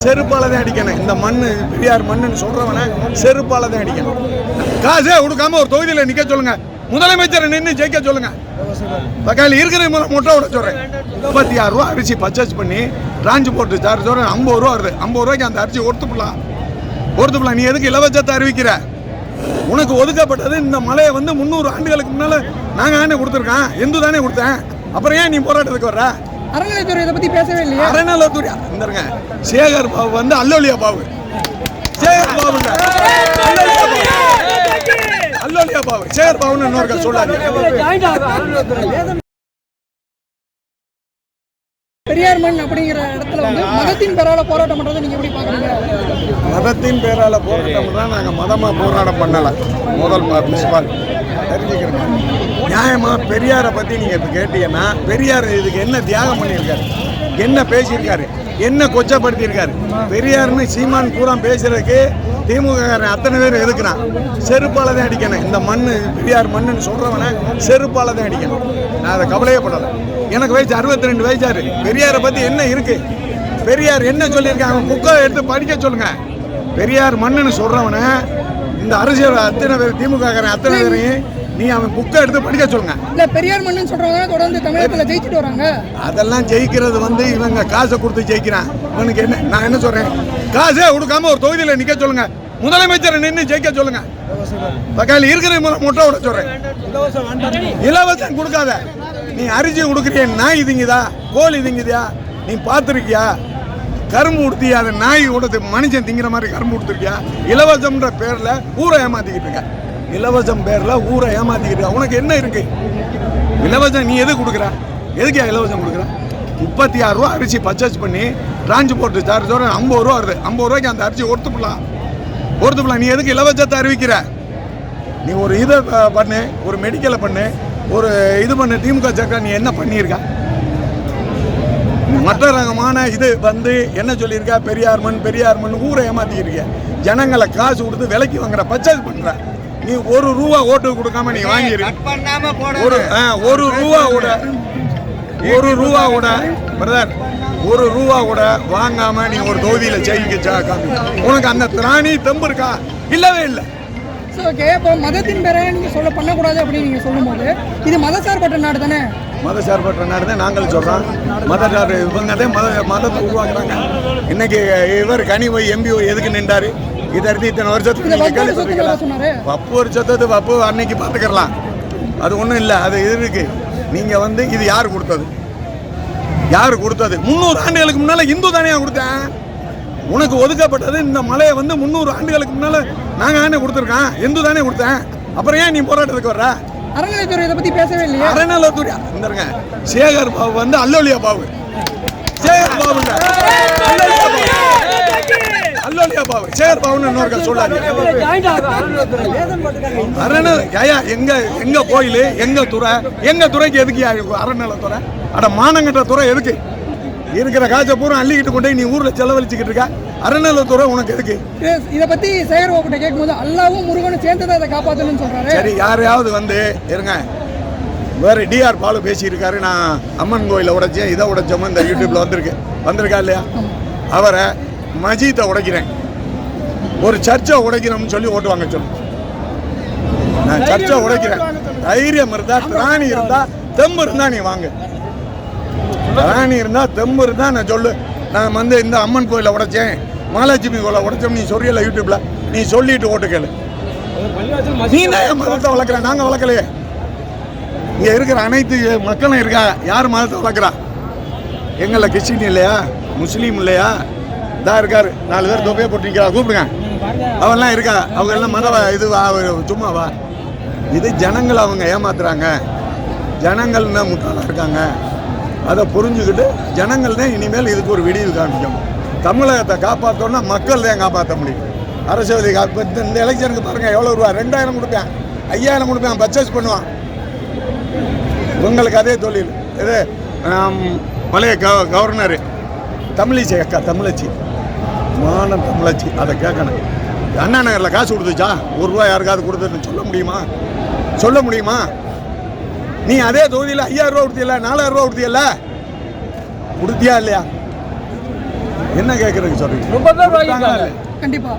செருப்பால தான் அடிக்கணும். இந்த மண்ணு பெரியார் மண்ணுன்னு சொல்றவன செருப்பால தான் அடிக்கணும். காசே கொடுக்காம ஒரு தொகுதியில் நிக்க சொல்லுங்க, முதலமைச்சரை நின்று ஜெயிக்க சொல்லுங்க. பக்கால இருக்கிற முட்டை விட சொல்றேன். 36 ரூபா அரிசி பர்ச்சேஸ் பண்ணி டிரான்ஸ்போர்ட் சார்ஜ் 50 ரூபா வருது. 50 ரூபாய்க்கு அந்த அரிசி ஒருத்துப்பலாம். நீ எதுக்கு இலவசத்தை அறிவிக்கிற? உனக்கு ஒதுக்கப்பட்டது இந்த மலையை 300 ஆண்டுகளுக்கு முன்னால நாங்க கொடுத்துருக்கோம். எந்து தானே கொடுத்தேன். அப்புறம் ஏன் நீ போராட்டத்துக்கு வர்ற? அறநிலையத்துறை இதை பத்தி பேசவே இல்லையா? அறநிலையத்துறை இந்தங்க சேகர் பாபு அல்லோலியா பாபு, சேகர் பாபுங்க அல்லோலியா பாபு, சேகர் பாபுன்னு இன்னொரு சொல்லாது. பெரியார் மண் அப்படிங்கிற இடத்துல மதத்தின் பேரால போராட்டம் பண்றதை நீங்க எப்படி பாக்குறீங்க? மதத்தின் பேரால போராட்டம் பண்ணா நாங்க மதமா போராட்டம் பண்ணல. முதல் தெரிஞ்சுக்கிறேன். நியாயமா பெரியாரை பத்தி நீங்க கேட்டீங்கன்னா, பெரியார் இதுக்கு என்ன தியாகம் பண்ணியிருக்காரு, என்ன பேசியிருக்காரு, என்ன கொச்சப்படுத்தியிருக்காரு? பெரியார்னு சீமான் பூரா பேசுறதுக்கு திமுக அத்தனை பேர் எதுக்குறான்? செருப்பால தான் அடிக்கணும். இந்த மண்ணு பெரியார் மண்ணுன்னு சொல்றவன செருப்பால தான் அடிக்கணும். நான் அதை கவலையப்படலை. எனக்கு வயசு 62 வயசாரு. பெரியாரை பத்தி என்ன இருக்கு? பெரியார் என்ன சொல்லியிருக்காங்க? அவன் புக்கை எடுத்து படிக்க சொல்லுங்க. பெரியார் மண்ணுன்னு சொல்றவன இந்த அரசியல் அத்தனை பேர் திமுக அத்தனை பேரையும் நீ அவன் புக்கை எடுத்து படிக்க சொல்லுங்க. இல்ல பெரியார் மண்ணுன்னு சொல்றவங்க தொடர்ந்து தமிழகத்துல ஜெயிச்சுட்டு வராங்க. அதெல்லாம் ஜெயிக்கிறது இவங்க காசை கொடுத்து ஜெயிக்கிறான். இவனுக்கு என்ன? நான் என்ன சொல்றேன், காசே கொடுக்காம ஒரு தொகுதியில் நிக்க சொல்லுங்க, முதலமைச்சரை நின்று ஜெயிக்க சொல்லுங்க. பக்கால இருக்கிற முட்டை விட சொல்றேன். இலவசம் கொடுக்காத. நீ அரிசி கொடுக்குறிய, நாய் திங்குதா, கோழி திங்குதியா? நீ பார்த்துருக்கியா? கரும்பு உடுத்தியா? அதை நாய் கொடுத்து மனுஷன் திங்கிற மாதிரி கரும்பு கொடுத்துருக்கியா? இலவசம்ன்ற பேர்ல ஊரை ஏமாத்திக்கிட்டு இருக்க. இலவசம் பேர்ல ஊரை ஏமாத்திக்கிட்டு இருக்க. உனக்கு என்ன இருக்கு? இலவசம் நீ எது கொடுக்குற? எதுக்கா இலவசம் கொடுக்குற? 36 ரூபா அரிசி பர்ச்சேஸ் பண்ணி டிரான்ஸ்போர்ட் சார்ஜ் 50 ரூபா வருது. 50 ரூபாய்க்கு அந்த அரிசி ஒருத்துப்பலாம். நீ எதுக்கு இலவசத்தை அறிவிக்கிற? நீ ஒரு இதை பண்ணு, ஒரு மெடிக்கலை பண்ணு, ஒரு இது பண்ணு. திமுக சர்க்கார் நீ என்ன பண்ணியிருக்க? மற்ற ரகமான இது என்ன சொல்லியிருக்கா? பெரியார் மண் ஊரை ஏமாத்திக்கிட்டு ஜனங்களை காசு கொடுத்து விலைக்கு வாங்குற, பர்ச்சேஸ் பண்ற. நீ 1 ரூபா ஓட்டு கொடுக்காம நீ வாங்கிரு. 1 ரூபா கூட வாங்காம நீ ஒரு தொகுதியில ஜெயிக்க உனக்கு அந்த திராணி தெம்பு இருக்கா? இல்லவே இல்லை. இப்போ மதத்தின் பேரை நீங்க பண்ணக்கூடாது அப்படின்னு நீங்க சொல்லும்போது இது மதசார்பற்ற நாடு தானே? மதசார்பற்ற நாடு தான் நாங்கள் சொல்றோம். மதசார் இவங்க தான் மதத்தை உருவாக்குறாங்க. இன்னைக்கு இவர் கனிவை எம்பி எதுக்கு நின்றாரு? இதை எடுத்து இத்தனை வருஷத்துக்கு நீங்க கேள்விப்பட்டிருக்கலாம். வப்பு அன்னைக்கு பார்த்துக்கலாம். அது ஒன்றும் இல்லை. அது இருக்கு. நீங்க இது யார் கொடுத்தது? 300 ஆண்டுகளுக்கு முன்னால இந்து தானே கொடுத்தேன். உனக்கு ஒதுக்கப்பட்டது இந்த மலையை 300 ஆண்டுகளுக்கு முன்னால நாங்க கொடுத்துருக்கோம். இந்து தானே கொடுத்தேன். அப்புறம் ஏன் நீ போராட்டத்துக்கு வர்ற? அறநிலையத்துறை இதை பத்தி பேசவே இல்லையா? அறநிலையத்துறை இந்தங்க சேகர் பாபு அல்லோலியா பாபு, சேகர் பாபுங்க அல்லோலியா பாபு, சேகர் பாபுன்னு இன்னொரு சொல்லாது. எங்க கோயில், எங்க துறைக்கு எதுக்கு அறநிலையத்துறை? அட மானங்கட்ட துறை எதுக்கு? இருக்கிற காசை பூரா அள்ளிக்கிட்டு கொண்டு நீ ஊர்ல செலவழிச்சுக்கிட்டு இருக்க. அறநிலையத்துறை உனக்கு எதுக்கு? இதை பத்தி சேகர் பாபு கேட்கும்போது அல்லாவும் முருகனும் சேர்ந்து அதை காப்பாற்றணும்னு சொல்றாரு. சரி, யாரையாவது இருங்க. வேற டிஆர் பாலு பேசியிருக்காரு. நான் அம்மன் கோயிலை உடைச்சேன், இதை உடைச்சோம், இந்த யூடியூப்ல வந்திருக்கா இல்லையா? அவரை மஜீத்தை உடைக்கிறேன், ஒரு சர்ச்சை உடைக்கிறோம்னு சொல்லி ஓட்டு வாங்க சொல்லு. நான் சர்ச்சை உடைக்கிறேன். தைரியம் இருந்தா, திராணி இருந்தா, தெம்பு இருந்தா நீ வாங்க. திராணி இருந்தா, தெம்பு இருந்தா நான் சொல்லு. நான் இந்த அம்மன் கோயிலை உடைச்சேன், மகாலட்சுமி கோயிலை உடைச்சோம் நீ சொல்லியல யூடியூப்ல, நீ சொல்லிட்டு ஓட்டு கேளு. நீ தான் மதத்தை வளர்க்குற, நாங்க வளர்க்கலையே. இங்க இருக்கிற அனைத்து மக்களும் இருக்கா. யார் மதத்தை வளர்க்குறா? எங்கள கிறிஸ்டின் இல்லையா, முஸ்லீம் இல்லையா? தான் இருக்காரு 4 பேர் தொகையை போட்டிருக்கா, கூப்பிடுங்க. அவெல்லாம் இருக்கா? அவங்க எல்லாம் இது சும்மாவா? இது ஜனங்களை அவங்க ஏமாத்துறாங்க. ஜனங்கள் தான் முட்டாளா இருக்காங்க. அதை புரிஞ்சுக்கிட்டு ஜனங்கள் தான் இனிமேல் இதுக்கு ஒரு விடிவு காமிக்கும். தமிழகத்தை காப்பாற்றோன்னா மக்கள் தான் காப்பாற்ற முடியும். அரசியல் இந்த எலெக்ஷனுக்கு பாருங்க எவ்வளோ ரூபா? 2000 கொடுப்பேன், 5000 கொடுப்பேன், பர்ச்சேஸ் பண்ணுவான். உங்களுக்கு அதே தொழில். இது பழைய கவர்னரு தமிழிசை அக்கா, தமிழச்சி மானம் தமிழச்சி. அதை கேட்கணும். அண்ணா நகரில் காசு கொடுத்துச்சா? 1 ரூபா யாருக்காவது கொடுத்துன்னு சொல்ல முடியுமா? நீ அதே தொகுதியில் 5000 ரூபா கொடுத்தியல்ல, 4000 ரூபா கொடுத்தியல்ல, கொடுத்தியா இல்லையா? என்ன கேட்குறதுக்கு சொல்றீங்க? ரொம்ப பேர் வாங்கிட்டாங்க. கண்டிப்பா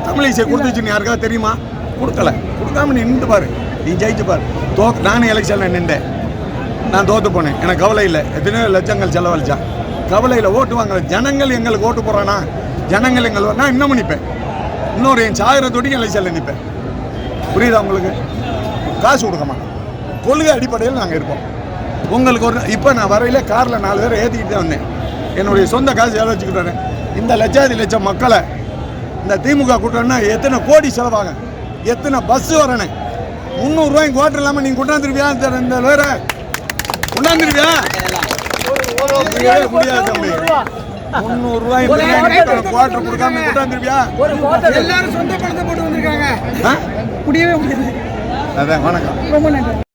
தமிழிசை கொடுத்துச்சுன்னு யாருக்காவது தெரியுமா? கொடுக்கல. கொடுக்காம நீ நின்று பாரு, நீ ஜெயிச்சு பாரு. நானும் எலெக்ஷனில் நின்றேன், நான் தோற்று போனேன், எனக்கு கவலை இல்லை. எத்தனையோ லட்சங்கள் செலவழிச்சா கவலையில் ஓட்டு வாங்கல. ஜனங்கள் எங்களுக்கு ஓட்டு போடுறானா, ஜனங்கள் எங்களுக்கு நான் இன்னமும் நிற்பேன். இன்னொரு என் சாயிரத்தோடி எலெக்ஷனில் நிற்பேன். புரியுதா உங்களுக்கு? காசு கொடுக்க மாட்டோம், கொள்கை அடிப்படையில் நாங்கள் இருப்போம். உங்களுக்கு ஒரு இப்போ நான் வரையில காரில் 4 பேரை ஏற்றிக்கிட்டு தான் வந்தேன். என்னுடைய சொந்த காசு வச்சுக்கிட்டு வரேன். இந்த லட்சம் மக்களை இந்த திமுக கூட்டம்னா எத்தனை கோடி செலவாக, எத்தனை பஸ் வரணும். 300 ரூபாய்க்கு ஓட்டு இல்லாமல் நீங்கள் கொண்டாந்துருவியா? இந்த வேற கொண்டாந்துருவியா? முடியாது தம்பி. 300 ரூபாய்க்கு குவார்டர் கொடுக்காம கொண்டாந்துருவியா? எல்லாரும் சொந்த பணத்தை போட்டு வந்திருக்காங்க, முடியவே முடியாது. அதான் வணக்கம். ரொம்ப நன்றி.